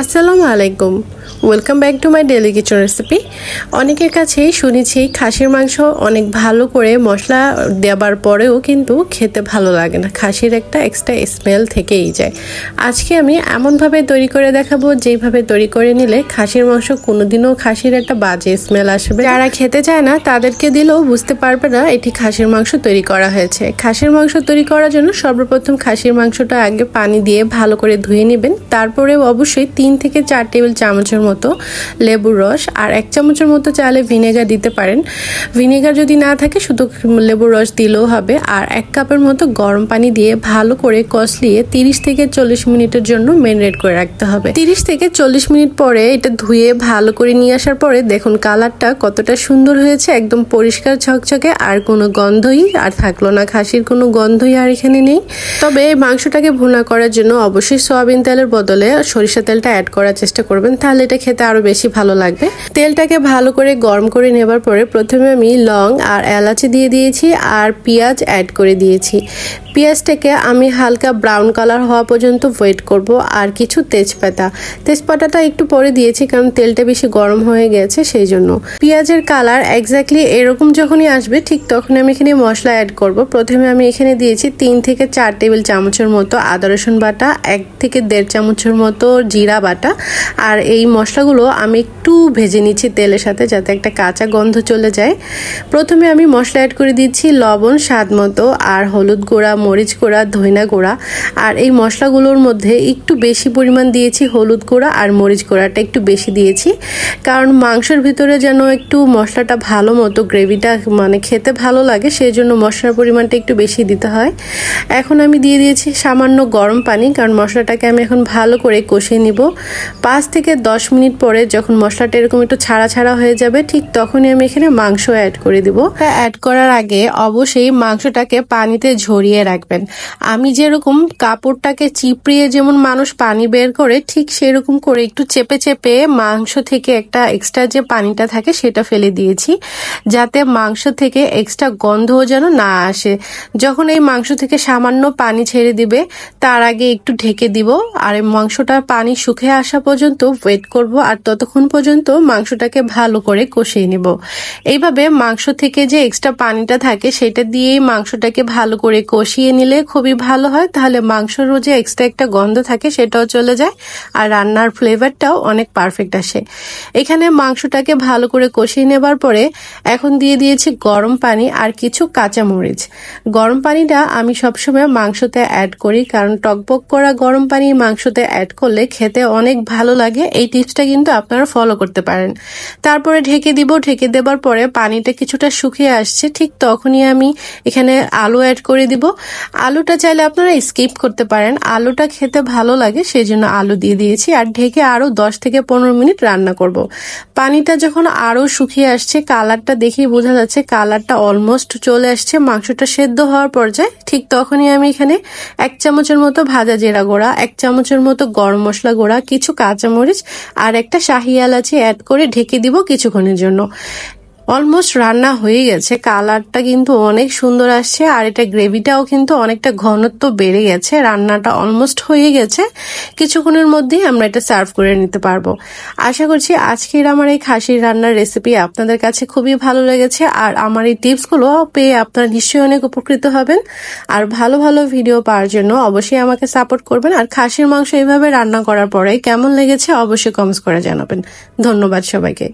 আসসালামু আলাইকুম, welcome back to my daily kitchen recipe. অনেকের কাছেই শুনেছি খাসির মাংস অনেক ভালো করে মশলা দেওয়ার পরেও কিন্তু খেতে ভালো লাগে না, খাসির একটা এক্সট্রা স্মেল থেকেই যায়। আজকে আমি এমনভাবে তৈরি করে দেখাবো যেইভাবে তৈরি করে নিলে খাসির মাংস কোনোদিনও খাসির একটা বাজে স্মেল আসবে। যারা খেতে চায় না তাদেরকে দিলেও বুঝতে পারবে না এটি খাসির মাংস তৈরি করা হয়েছে। খাসির মাংস তৈরি করার জন্য সর্বপ্রথম খাসির মাংসটা আগে পানি দিয়ে ভালো করে ধুয়ে নেবেন। তারপরে অবশ্যই 3 থেকে 4 টেবিল চামচের মতো লেবুর রস আর 1 চামচের মতো চাইলে ভিনেগার দিতে পারেন। ভিনেগার যদি না থাকে শুধু লেবুর রস দিলেও হবে। আর 1 কাপের মতো গরম পানি দিয়ে ভালো করে কষলিয়ে 30 থেকে 40 মিনিটের জন্য ম্যারিনেট করে রাখতে হবে। 30 থেকে 40 মিনিট পরে এটা ধুয়ে ভালো করে নিয়ে আসার পরে দেখুন কালারটা কতটা সুন্দর হয়েছে, একদম পরিষ্কার ঝকঝকে, আর কোনো গন্ধই আর থাকলো না, খাসির কোনো গন্ধই আর এখানে নেই। তবে এই মাংসটাকে ভুনা করার জন্য অবশ্যই সয়াবিন তেলের বদলে সরিষা তেলটা অ্যাড করার চেষ্টা করবেন, তাহলে এটা খেতে আরো বেশি ভালো লাগবে। তেলটাকে ভালো করে গরম করে নেবার পরে প্রথমে আমি লং আর এলাচি দিয়ে দিয়েছি আর পেঁয়াজ অ্যাড করে দিয়েছি। পেঁয়াজটাকে আমি হালকা ব্রাউন কালার হওয়া পর্যন্ত ওয়েট করব। আর কিছু তেজপাতাটা একটু পরে দিয়েছি কারণ তেলটা বেশি গরম হয়ে গেছে সেই জন্য। পেঁয়াজের কালার এক্স্যাক্টলি এরকম যখনই আসবে ঠিক তখন আমি এখানে মশলা অ্যাড করব। প্রথমে আমি এখানে দিয়েছি 3 থেকে 4 টেবিল চামচের মতো আদা রসুন বাটা, 1 থেকে 1.5 চামচের মতো জিরা বাটা। আর এই মশলাগুলো আমি একটু ভেজে নিচ্ছি তেলের সাথে যাতে একটা কাঁচা গন্ধ চলে যায়। প্রথমে আমি মশলা অ্যাড করে দিচ্ছি লবণ স্বাদ মতো, আর হলুদ গুঁড়া, মরিচ গুঁড়া, ধনিয়া গুঁড়া। আর এই মশলাগুলোর মধ্যে একটু বেশি পরিমাণ দিয়েছি হলুদ গুঁড়া আর মরিচ গুঁড়াটা একটু বেশি দিয়েছি, কারণ মাংসের ভিতরে যেন একটু মশলাটা ভালো মতো গ্রেভিটা খেতে ভালো লাগে, সেই জন্য মশলার পরিমাণটা একটু বেশি দিতে হয়। এখন আমি দিয়ে দিয়েছি সামান্য গরম পানি, কারণ মশলাটাকে আমি এখন ভালো করে কষিয়ে নিব। 5 থেকে 10 মিনিট পরে যখন মশলাটা এরকম একটু ছাড়া ছাড়া হয়ে যাবে ঠিক তখনই আমি এখানে মাংস অ্যাড করে দিব। অ্যাড করার আগে অবশ্যই মাংসটাকে পানিতে ঝরিয়ে রাখবেন। আমি যেরকম কাপড়টাকে চিপড়িয়ে যেমন মানুষ পানি বের করে ঠিক সেরকম করে একটু চেপে চেপে মাংস থেকে একটা এক্সট্রা যে পানিটা থাকে সেটা ফেলে দিয়েছি, যাতে মাংস থেকে এক্সট্রা গন্ধও যেন না আসে। যখন এই মাংস থেকে সামান্য পানি ছেড়ে দিবে তার আগে একটু ঢেকে দিব, আর এই মাংসটা পানি শুকিয়ে আসা পর্যন্ত ওয়েট করব। আর ততক্ষণ পর্যন্ত মাংসটাকে ভালো করে কষিয়ে নিব। এইভাবে মাংস থেকে যে এক্সট্রা পানিটা থাকে সেটা দিয়েই মাংসটাকে ভালো করে কষিয়ে নিলে খুবই ভালো হয়, তাহলে মাংসেরও যে এক্সট্রা একটা গন্ধ থাকে সেটাও চলে যায় আর রান্নার ফ্লেভারটাও অনেক পারফেক্ট আসে। এখানে মাংসটাকে ভালো করে কষিয়ে নেবার পরে এখন দিয়ে দিয়েছি গরম পানি আর কিছু কাঁচামরিচ। গরম পানিটা আমি সবসময় মাংসতে অ্যাড করি, কারণ টকবক করা গরম পানি মাংসতে অ্যাড করলে খেতে অনেক ভালো লাগে। এই টিপসটা কিন্তু আপনারা ফলো করতে পারেন। তারপরে ঢেকে দিব। ঢেকে দেবার পরে পানিটা কিছুটা শুকিয়ে আসছে ঠিক তখনই আমি এখানে আলু অ্যাড করে দিব। আলুটা চাইলে আপনারা স্কিপ করতে পারেন, আলুটা খেতে ভালো লাগে সেই জন্য আলু দিয়ে দিয়েছি। আর ঢেকে আরো 10 থেকে 15 মিনিট রান্না করব। পানিটা যখন আরো শুকিয়ে আসছে কালারটা দেখেই বোঝা যাচ্ছে কালারটা অলমোস্ট চলে আসছে, মাংসটা সেদ্ধ হওয়ার পর্যায়ে, ঠিক তখনই আমি এখানে 1 চামচের মতো ভাজা জিরা গুঁড়া, 1 চামচের মতো গরম মশলা গুঁড়া, কিছু কাঁচামরিচ আর একটা শাহি এলাচি অ্যাড করে ঢেকে দিব কিছুক্ষণের জন্য। অলমোস্ট রান্না হয়ে গেছে, কালারটা কিন্তু অনেক সুন্দর আসছে আর এটা গ্রেভিটাও কিন্তু অনেকটা ঘনত্ব বেড়ে গেছে। রান্নাটা অলমোস্ট হয়ে গেছে, কিছুক্ষণের মধ্যেই আমরা এটা সার্ভ করে নিতে পারবো। আশা করছি আজকের আমার এই খাসির রান্নার রেসিপি আপনাদের কাছে খুবই ভালো লেগেছে, আর আমার এই টিপসগুলো পেয়ে আপনারা নিশ্চয়ই অনেক উপকৃত হবেন। আর ভালো ভালো ভিডিও পাওয়ার জন্য অবশ্যই আমাকে সাপোর্ট করবেন। আর খাসির মাংস এইভাবে রান্না করার পরে কেমন লেগেছে অবশ্যই কমেন্টস করে জানাবেন। ধন্যবাদ সবাইকে।